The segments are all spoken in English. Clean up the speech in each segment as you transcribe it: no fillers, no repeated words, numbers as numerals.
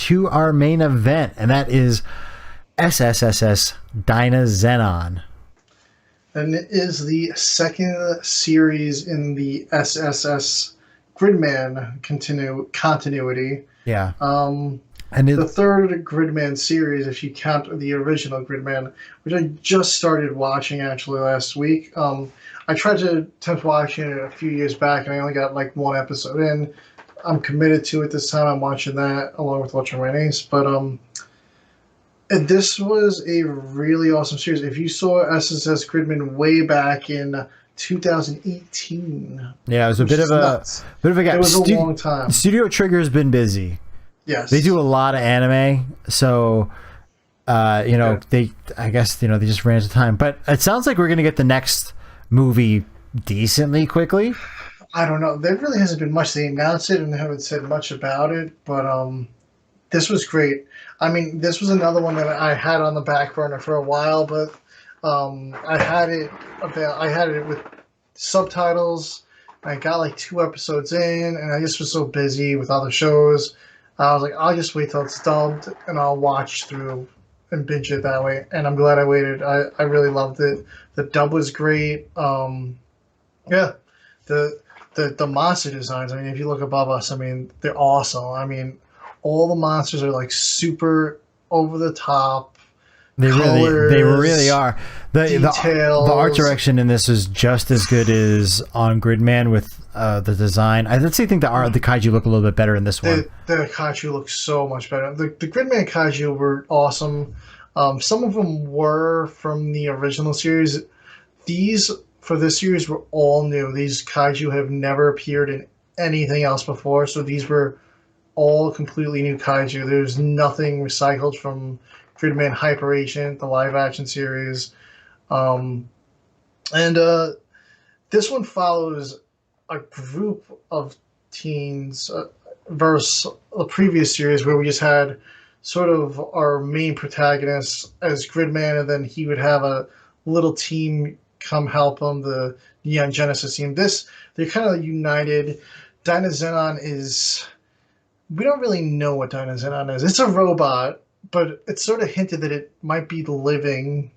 to our main event, and that is SSSS.DYNAZENON. And it is the second series in the SSS Gridman continuity. Yeah. And the third Gridman series, if you count the original Gridman, which I just started watching actually last week. I tried to attempt watching it a few years back, and I only got like one episode in. I'm committed to it this time. I'm watching that along with Ultraman Ace. But this was a really awesome series. If you saw SSS Gridman way back in 2018, yeah, it was a bit of a gap. It was a long time. Studio Trigger's been busy. Yes, they do a lot of anime, so they just ran out of time. But it sounds like we're gonna get the next movie decently quickly. I don't know. There really hasn't been much. They announced it and they haven't said much about it, but this was great. I mean, this was another one that I had on the back burner for a while, but I had it with subtitles. I got like 2 episodes in, and I just was so busy with other shows. I was like, I'll just wait till it's dubbed, and I'll watch through and binge it that way. And I'm glad I waited. I really loved it. The dub was great. The monster designs. I mean, if you look above us, I mean, they're awesome. I mean, all the monsters are like super over the top. They really are. The art direction in this is just as good as on Gridman with the design. I actually think the kaiju look a little bit better in this one. The kaiju look so much better. The Gridman kaiju were awesome. Some of them were from the original series. These, for this series, were all new. These kaiju have never appeared in anything else before, so these were all completely new kaiju. There's nothing recycled from Gridman Hyper Agent, the live-action series. This one follows a group of teens versus the previous series where we just had sort of our main protagonist as Gridman, and then he would have a little team come help him, the Neon Genesis team. They're kind of united. Dynazenon is... We don't really know what Dynazenon is. It's a robot, but it's sort of hinted that it might be living.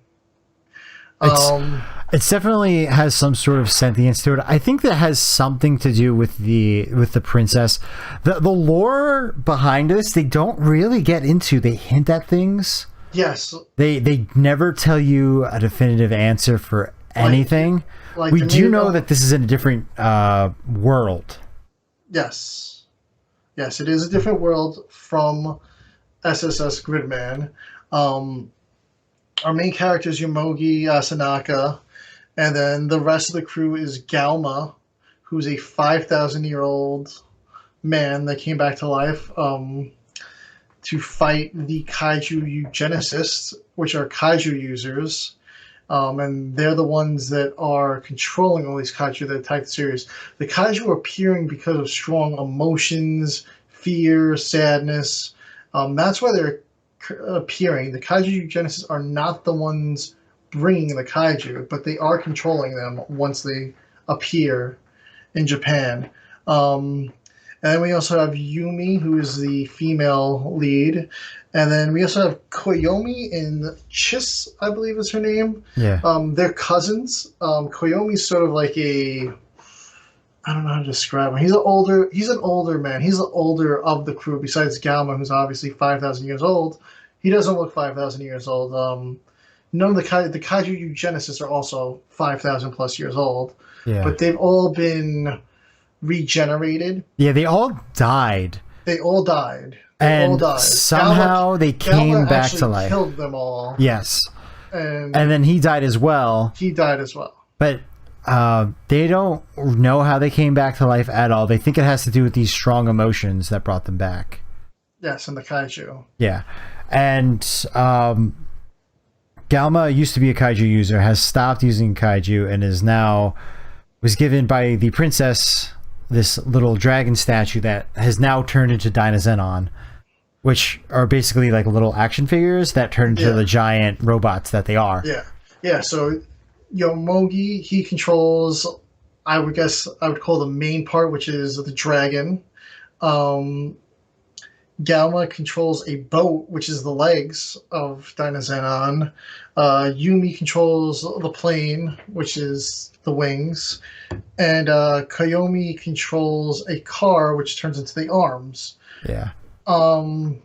It definitely has some sort of sentience to it. I think that has something to do with the princess. The lore behind this, they don't really get into. They hint at things. Yes. They never tell you a definitive answer for anything. Like we do know that this is in a different world. Yes. Yes, it is a different world from SSS Gridman. Our main character is Yomogi Asanaka, and then the rest of the crew is Galma, who's a 5,000-year-old man that came back to life to fight the kaiju eugenicists, which are kaiju users. And they're the ones that are controlling all these kaiju that attack the series. The kaiju are appearing because of strong emotions, fear, sadness. That's why they're appearing. The kaiju eugenicists are not the ones bringing the kaiju, but they are controlling them once they appear in Japan. And then we also have Yumi, who is the female lead. And then we also have Koyomi and Chis, I believe is her name. Yeah. They're cousins. Koyomi's sort of like I don't know how to describe him. He's an older man. He's the older of the crew, besides Galma, who's obviously 5,000 years old. He doesn't look 5,000 years old. None of the kaiju eugenicists are also 5,000 plus years old. Yeah. But they've all been regenerated. Yeah, they all died. And somehow they came back to life. Killed them all. Yes. And then he died as well. But they don't know how they came back to life at all. They think it has to do with these strong emotions that brought them back. Yes, and the kaiju. Yeah. And Galma used to be a kaiju user, has stopped using kaiju, and was given by the princess this little dragon statue that has now turned into Dynazenon, which are basically like little action figures that turn into the giant robots that they are. Yeah. So Yomogi, he controls, I would call the main part, which is the dragon. Galma controls a boat, which is the legs of Dynazenon. Yumi controls the plane, which is the wings. And Koyomi controls a car, which turns into the arms. Yeah. Um,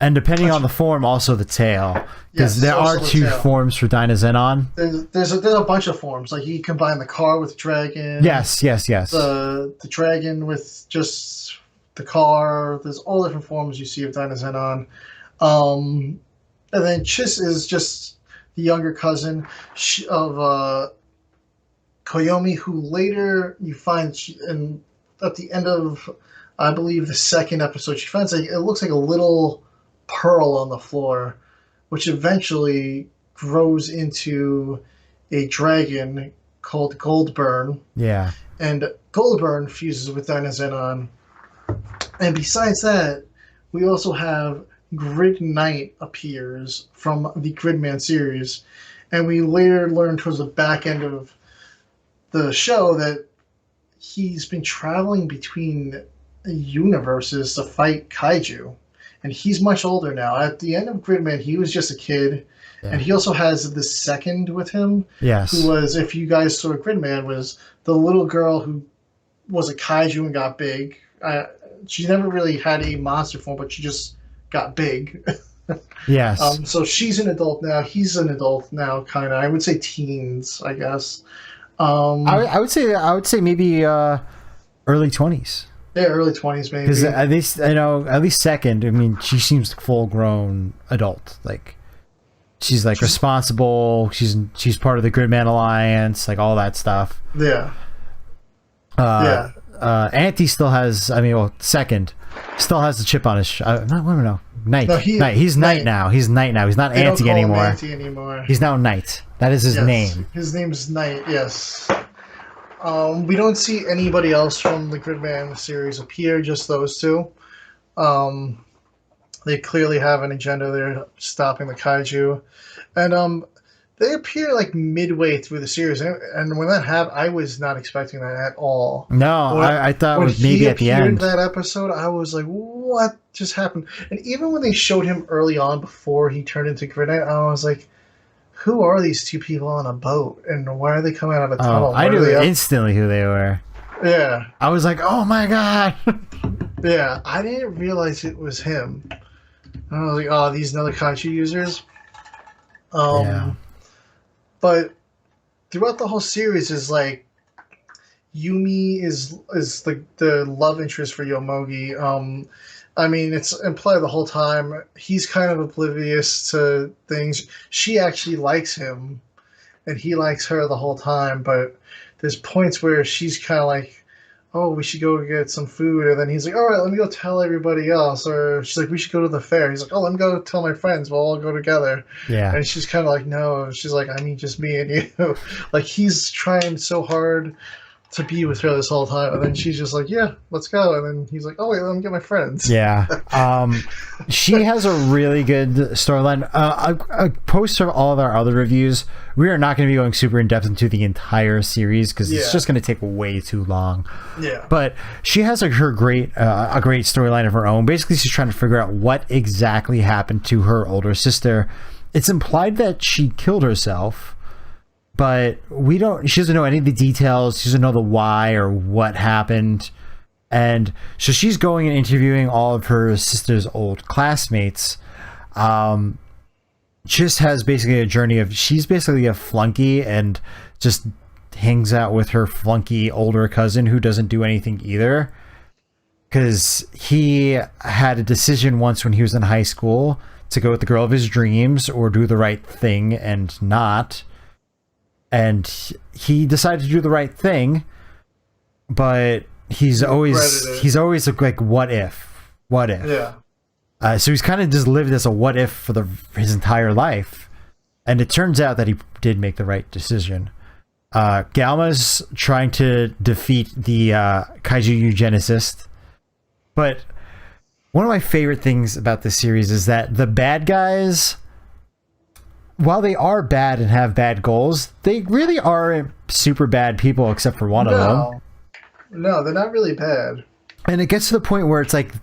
And depending on the form, also the tail. Because there are two forms for Dynazenon. There's a bunch of forms. Like, you combine the car with dragon. Yes. The dragon with just the car. There's all different forms you see of Dynazenon. And then Chiss is just the younger cousin of Koyomi, who later you find at the end of, I believe, the second episode, she finds it looks like a little pearl on the floor, which eventually grows into a dragon called Goldburn. Yeah. And Goldburn fuses with Dynazenon. And besides that, we also have Grid Knight appears from the Gridman series. And we later learn towards the back end of the show that he's been traveling between universes to fight kaiju. And he's much older now. At the end of Gridman, he was just a kid. Yeah. And he also has the second with him. Yes. Who was, if you guys saw Gridman, was the little girl who was a kaiju and got big. She never really had a monster form, but she just got big. Yes. So she's an adult now. He's an adult now, kind of. I would say teens, I guess. I would say maybe early 20s. Yeah, early 20s maybe. Because at least second. I mean, she seems full grown adult. Like she's responsible. She's part of the Gridman Alliance. Like all that stuff. Yeah. Auntie still has. Second still has the chip on his. No. Knight. No, he's Knight now. He's Knight now. He's not Auntie anymore. Auntie anymore. He's now Knight. That is his name. His name's Knight. Yes. We don't see anybody else from the Gridman series appear, just those two. They clearly have an agenda. They're stopping the kaiju. And they appear like midway through the series. And when that happened, I was not expecting that at all. No, I thought it was maybe at the end. That episode, I was like, what just happened? And even when they showed him early on before he turned into Gridman, I was like, who are these two people on a boat, and why are they coming out of a tunnel? I knew instantly who they were. Yeah. I was like, oh my god. Yeah, I didn't realize it was him. I was like, oh, these another kaiju users? Yeah. But throughout the whole series is like, Yumi is the love interest for Yomogi. I mean, it's implied the whole time. He's kind of oblivious to things. She actually likes him, and he likes her the whole time. But there's points where she's kind of like, oh, we should go get some food. And then he's like, all right, let me go tell everybody else. Or she's like, we should go to the fair. He's like, oh, let me go tell my friends. We'll all go together. Yeah. And she's kind of like, no. She's like, I mean, just me and you. Like, he's trying so hard to be with her this whole time, and then she's just like, yeah, let's go. And then he's like, oh wait, let me get my friends. Yeah. She has a really good storyline. A post of all of our other reviews. We are not going to be going super in depth into the entire series because it's just going to take way too long. Yeah. But she has a great storyline of her own. Basically, she's trying to figure out what exactly happened to her older sister. It's implied that she killed herself, but she doesn't know any of the details. She doesn't know the why or what happened. And so she's going and interviewing all of her sister's old classmates. Just has basically a journey of, she's basically a flunky and just hangs out with her flunky older cousin who doesn't do anything either. Because he had a decision once when he was in high school to go with the girl of his dreams or do the right thing and not. And he decided to do the right thing, but he's always like, what if? Yeah. So he's kind of just lived as a what if for his entire life, and it turns out that he did make the right decision. Galma's trying to defeat the kaiju eugenicist, but one of my favorite things about this series is that the bad guys, while they are bad and have bad goals, they really aren't super bad people except for one of them. No, they're not really bad. And it gets to the point where it's like,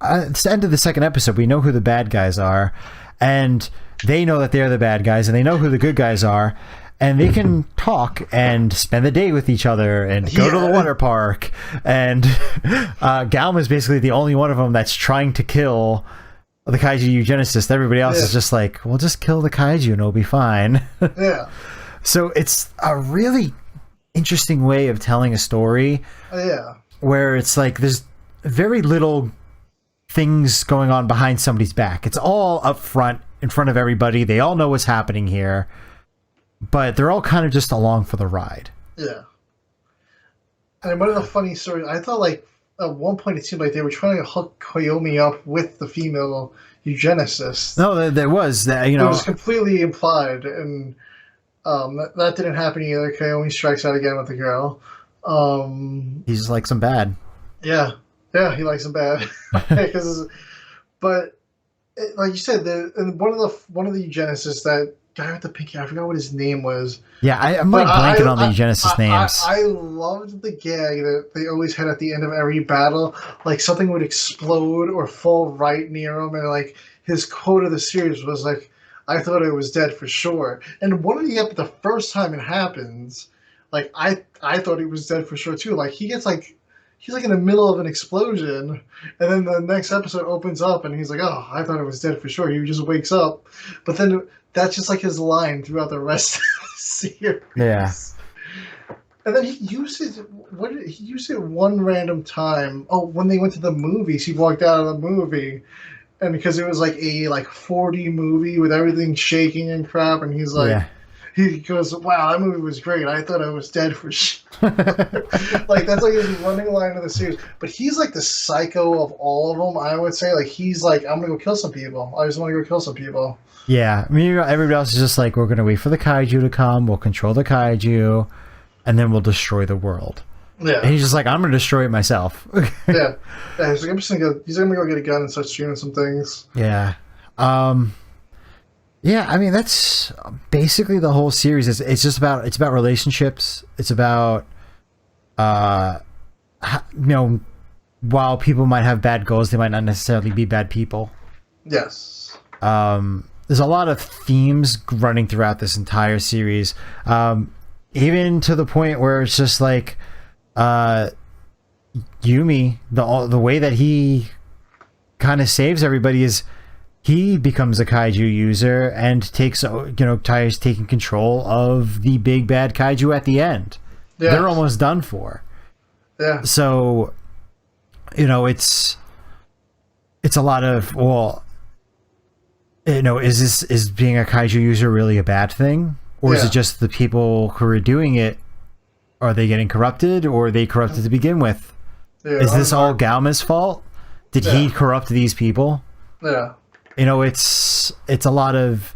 it's the end of the second episode. We know who the bad guys are, and they know that they're the bad guys, and they know who the good guys are, and they can talk and spend the day with each other and go to the water park. And Galma is basically the only one of them that's trying to kill the kaiju eugenicist. Everybody else is just like, well, just kill the kaiju and it'll be fine. Yeah. So it's a really interesting way of telling a story. Yeah. Where it's like there's very little things going on behind somebody's back. It's all up front, in front of everybody. They all know what's happening here, but they're all kind of just along for the ride. Yeah. And one of the funny stories, I thought, like, at one point it seemed like they were trying to hook Koyomi up with the female eugenicist. No, there was that. You know, it was completely implied, and that didn't happen either. Koyomi strikes out again with the girl. He just likes them bad. Yeah, he likes them bad. But like you said, one of the eugenicists, that guy with the pinky, I forgot what his name was. Yeah, I'm like blanking on the eugenicist names. I loved the gag that they always had at the end of every battle. Like something would explode or fall right near him, and like his quote of the series was like, "I thought it was dead for sure." And the first time it happens, like I thought he was dead for sure too. Like he's like in the middle of an explosion, and then the next episode opens up and he's like, "Oh, I thought it was dead for sure." He just wakes up, but then that's just like his line throughout the rest of the series. Yeah. And then he used it one random time. Oh, when they went to the movies, he walked out of the movie, and because it was like a 4D movie with everything shaking and crap, and he's like. Yeah. He goes, "Wow, that movie was great. I thought I was dead for sure." Like that's like his running line of the series. But he's like the psycho of all of them. I would say, like he's like, "I'm gonna go kill some people. I just want to go kill some people." Yeah, I mean, everybody else is just like, "We're gonna wait for the kaiju to come. We'll control the kaiju, and then we'll destroy the world." Yeah, and he's just like, "I'm gonna destroy it myself." Yeah, he's like, "I'm just gonna go. He's gonna go get a gun and start shooting some things." Yeah. Yeah, I mean that's basically the whole series. It's about relationships. It's about while people might have bad goals, they might not necessarily be bad people. Yes. There's a lot of themes running throughout this entire series, even to the point where it's just like Yumi, the way that he kind of saves everybody is. He becomes a kaiju user and tries taking control of the big bad kaiju at the end. Yeah. They're almost done for. Yeah. So, it's a lot of, is being a kaiju user really a bad thing? Or is it just the people who are doing it, are they getting corrupted, or are they corrupted to begin with? Yeah, is this all Galma's fault? Did he corrupt these people? Yeah. It's a lot of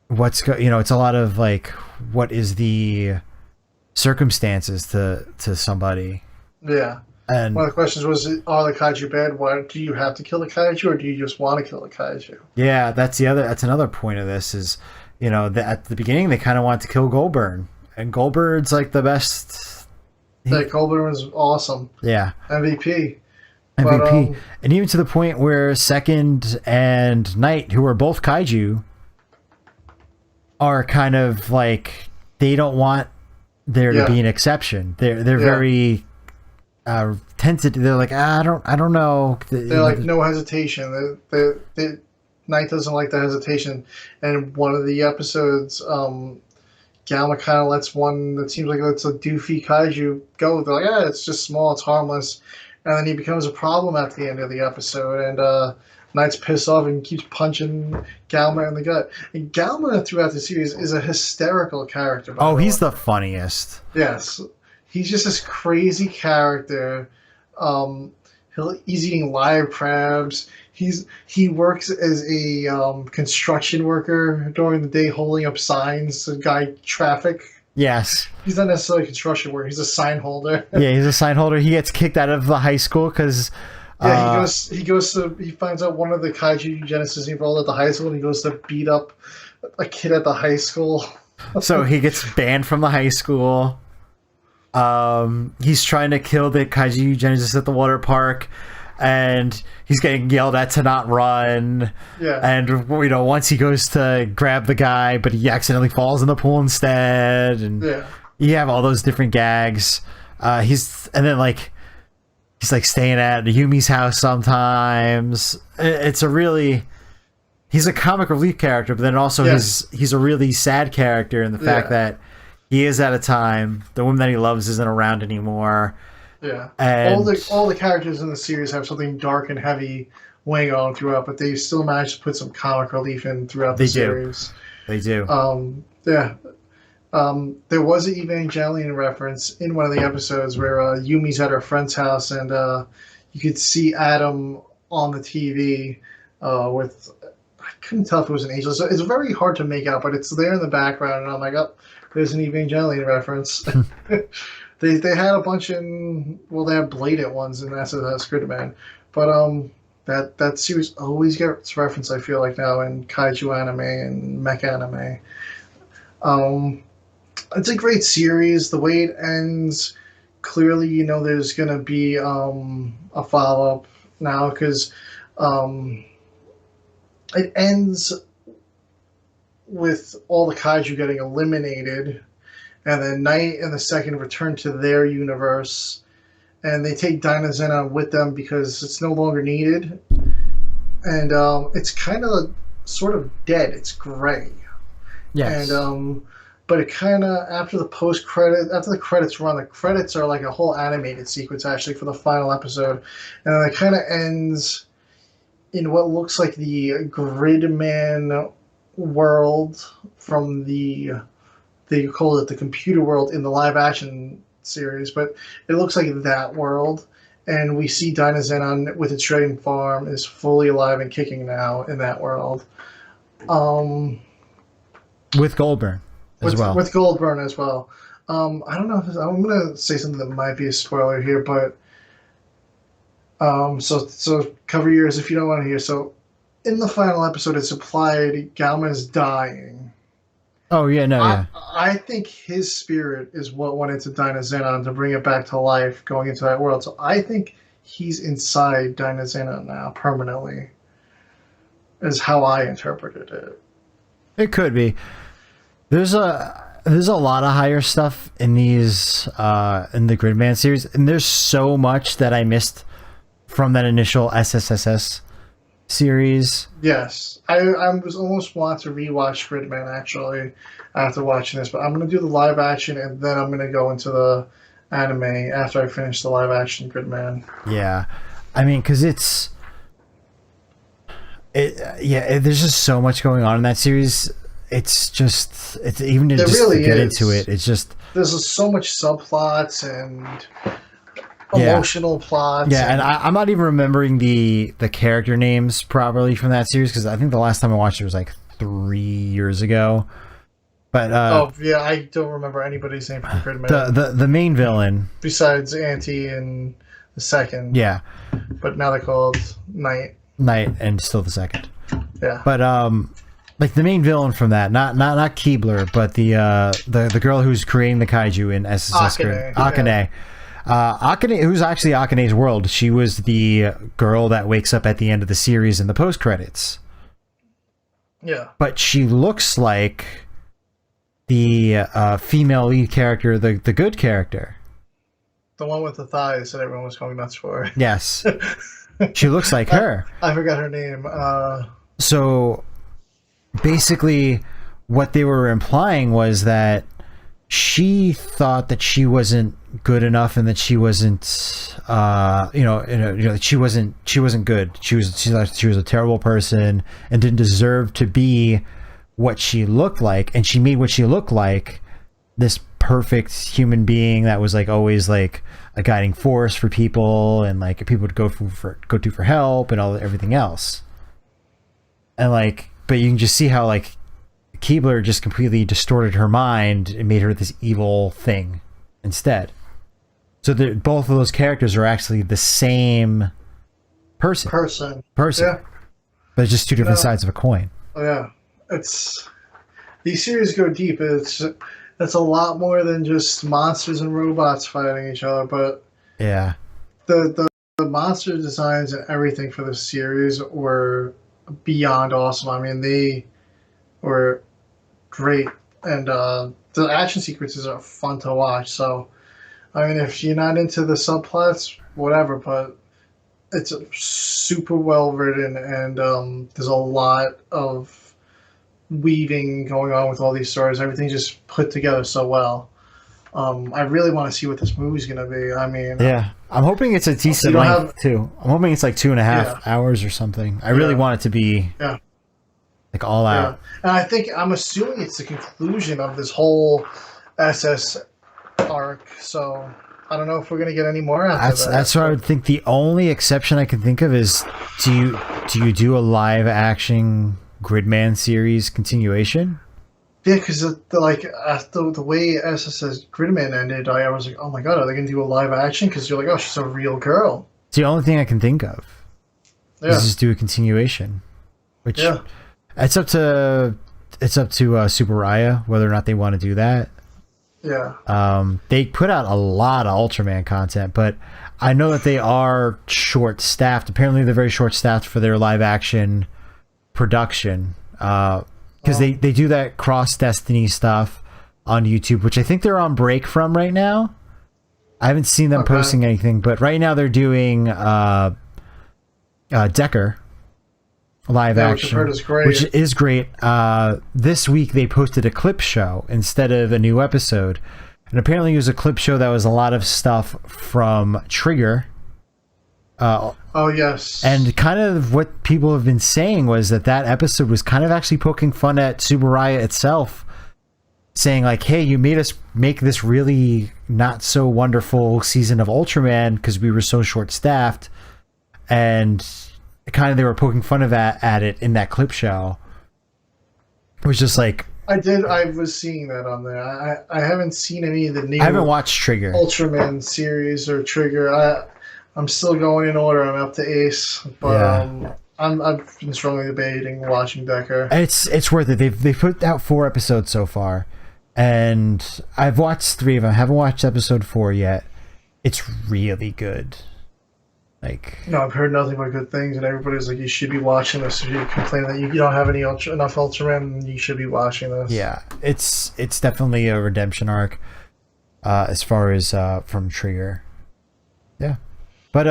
it's a lot of like, what is the circumstances to somebody? Yeah. And one of the questions was, are the kaiju bad? Why do you have to kill the kaiju, or do you just want to kill the kaiju? Yeah, that's another point of this is, at the beginning they kind of want to kill Goldburn, and Goldburn's like the best. Goldburn was awesome. Yeah. MVP. But, and even to the point where Second and Knight, who are both kaiju, are kind of like, they don't want there to be an exception. They're very tentative. They're like, I don't know. They're like, no hesitation. Knight doesn't like the hesitation. And one of the episodes, Galma kind of lets one that seems like it's a doofy kaiju go. They're like, it's just small, it's harmless. And then he becomes a problem at the end of the episode, and Knight's pissed off and keeps punching Galma in the gut. And Galma throughout the series is a hysterical character. He's the funniest. Yes. He's just this crazy character. He's eating live crabs. He works as a construction worker during the day, holding up signs to guide traffic. Yes. He's not necessarily a construction worker. He's a sign holder. Yeah, he's a sign holder. He gets kicked out of the high school because... he finds out one of the kaiju eugenicists involved at the high school, and he goes to beat up a kid at the high school. So he gets banned from the high school. He's trying to kill the kaiju eugenicist at the water park. and he's getting yelled at to not run. Yeah. And once he goes to grab the guy, but he accidentally falls in the pool instead, and Yeah. you have all those different gags. He's like staying at Yumi's house sometimes. It's a really, he's a comic relief character, but then also he's a really sad character in the fact that he is at a time the woman that he loves isn't around anymore. Yeah, and all the characters in the series have something dark and heavy weighing on throughout, but they still manage to put some comic relief in throughout the series. They do. Yeah. There was an Evangelion reference in one of the episodes where Yumi's at her friend's house, and you could see Adam on the TV with. I couldn't tell if it was an angel. So it's very hard to make out, but it's there in the background, and I'm like, oh, there's an Evangelion reference. They had a bunch in. Well, they have blatant ones in SSS.GRIDMAN, but that series always gets referenced. I feel like now in kaiju anime and mecha anime. It's a great series. The way it ends, clearly, there's going to be a follow-up now because it ends with all the kaiju getting eliminated, and then Knight and the Second return to their universe, and they take Dynazenon with them because it's no longer needed, and it's kind of sort of dead. It's gray. Yes. And but it kind of after the credits run, the credits are like a whole animated sequence actually for the final episode, and then it kind of ends in what looks like the Gridman world from they call it the computer world in the live action series, but it looks like that world, and we see Dynazenon with its dragon farm is fully alive and kicking now in that world. With Goldburn as well. With Goldburn as well. I don't know if I'm going to say something that might be a spoiler here, but so cover your ears if you don't want to hear. So in the final episode, it's implied Galma is dying. Oh, yeah, no, yeah. I think his spirit is what went into Dynazenon to bring it back to life going into that world. So I think he's inside Dynazenon now permanently, is how I interpreted it. It could be. There's a lot of higher stuff in these in the Gridman series, and there's so much that I missed from that initial SSSS series. Yes, I was almost want to rewatch Gridman actually after watching this, but I'm gonna do the live action and then I'm gonna go into the anime after I finish the live action Gridman. Yeah, I mean, because there's just so much going on in that series. It's even to just really get is. into it. It's just there's so much subplots and emotional plots. Yeah, and I'm not even remembering the character names properly from that series because I think the last time I watched it was like 3 years ago. But I don't remember anybody's name from Gridman. The main villain besides Auntie and the Second. Yeah, but now they're called Knight and still the Second. Yeah, but like the main villain from that, not Keebler, but the girl who's creating the kaiju in SSS Akane. Akane, who's actually Akane's world. She was the girl that wakes up at the end of the series in the post credits. Yeah, but she looks like the female lead character, the good character, the one with the thighs that everyone was going nuts for. Yes, she looks like her. I forgot her name. So basically, what they were implying was that she thought that she wasn't good enough and that she wasn't she wasn't good. She thought she was a terrible person and didn't deserve to be what she looked like, and she made what she looked like this perfect human being that was like always like a guiding force for people and like people would go to for help and everything else. And like, but you can just see how like Keebler just completely distorted her mind and made her this evil thing instead. So both of those characters are actually the same person. Yeah. But it's just two different sides of a coin. Oh yeah. These series go deep. It's a lot more than just monsters and robots fighting each other, but yeah. The The monster designs and everything for the series were beyond awesome. I mean, they were great, and the action sequences are fun to watch. So, I mean, if you're not into the subplots, whatever, but it's super well written, and there's a lot of weaving going on with all these stories. Everything's just put together so well. I really want to see what this movie's gonna be. I mean, yeah, I'm hoping it's a decent length too. I'm hoping it's like 2.5 hours or something. I really want it to be like all out. And I'm assuming it's the conclusion of this whole SS arc. So I don't know if we're gonna get any more after that. That's what I would think. The only exception I can think of is do you do a live action Gridman series continuation? Yeah, because the way SSS Gridman ended, I was like, oh my god, are they going to do a live action? Because you're like, oh, she's a real girl. It's the only thing I can think of. Yeah. Is just do a continuation, which it's up to Super Raya whether or not they want to do that. Yeah. They put out a lot of Ultraman content, but I know that they are short staffed. Apparently, they're very short staffed for their live action production. Because they do that Cross Destiny stuff on YouTube, which I think they're on break from right now. I haven't seen them posting anything, but right now they're doing Decker live action, which is great. This week they posted a clip show instead of a new episode, and apparently it was a clip show that was a lot of stuff from Trigger. Oh yes, and kind of what people have been saying was that episode was kind of actually poking fun at Subaraya itself, saying like, "Hey, you made us make this really not so wonderful season of Ultraman because we were so short-staffed," and kind of they were poking fun of at it in that clip show. It was just like I was seeing that on there. I haven't seen any of the new. I haven't watched Trigger Ultraman series or Trigger. I'm still going in order. I'm up to Ace, but I've been strongly debating watching Decker. It's worth it. They've put out 4 episodes so far, and I've watched 3 of them. I haven't watched episode 4 yet. It's really good. Like, no, I've heard nothing but good things, and everybody's like, you should be watching this. If you complain that you don't have enough Ultraman, you should be watching this. Yeah, it's definitely a redemption arc as far as from Trigger. Yeah. But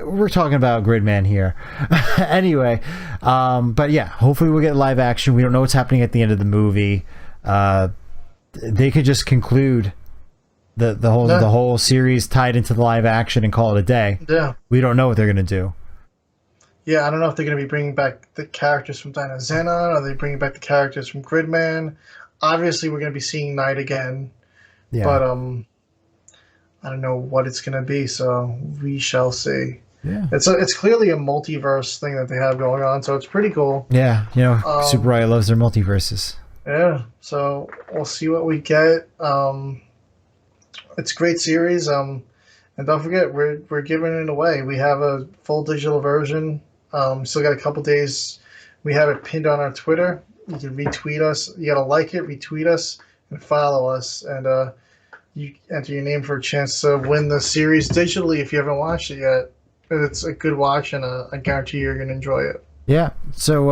we're talking about Gridman here. Anyway, but yeah, hopefully we'll get live action. We don't know what's happening at the end of the movie. They could just conclude the whole series tied into the live action and call it a day. Yeah. We don't know what they're going to do. Yeah, I don't know if they're going to be bringing back the characters from Dynazenon, or are they bringing back the characters from Gridman. Obviously, we're going to be seeing Night again. Yeah. But I don't know what it's going to be, so we shall see. Yeah. It's clearly a multiverse thing that they have going on, so it's pretty cool. Yeah, Super Raya loves their multiverses. Yeah, so we'll see what we get. It's a great series, and don't forget, we're giving it away. We have a full digital version. Still got a couple days. We have it pinned on our Twitter. You can retweet us. You got to like it, retweet us, and follow us, and you enter your name for a chance to win the series digitally if you haven't watched it yet. It's a good watch, and I guarantee you're going to enjoy it. Yeah. So,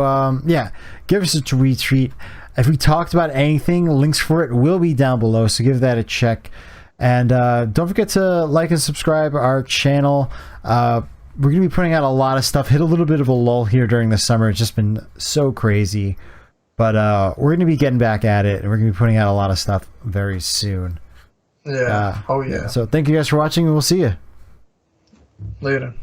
give us a retweet. If we talked about anything, links for it will be down below, so give that a check. And don't forget to like and subscribe our channel. We're going to be putting out a lot of stuff. Hit a little bit of a lull here during the summer. It's just been so crazy. But we're going to be getting back at it, and we're going to be putting out a lot of stuff very soon. Yeah. So thank you guys for watching, and we'll see you later.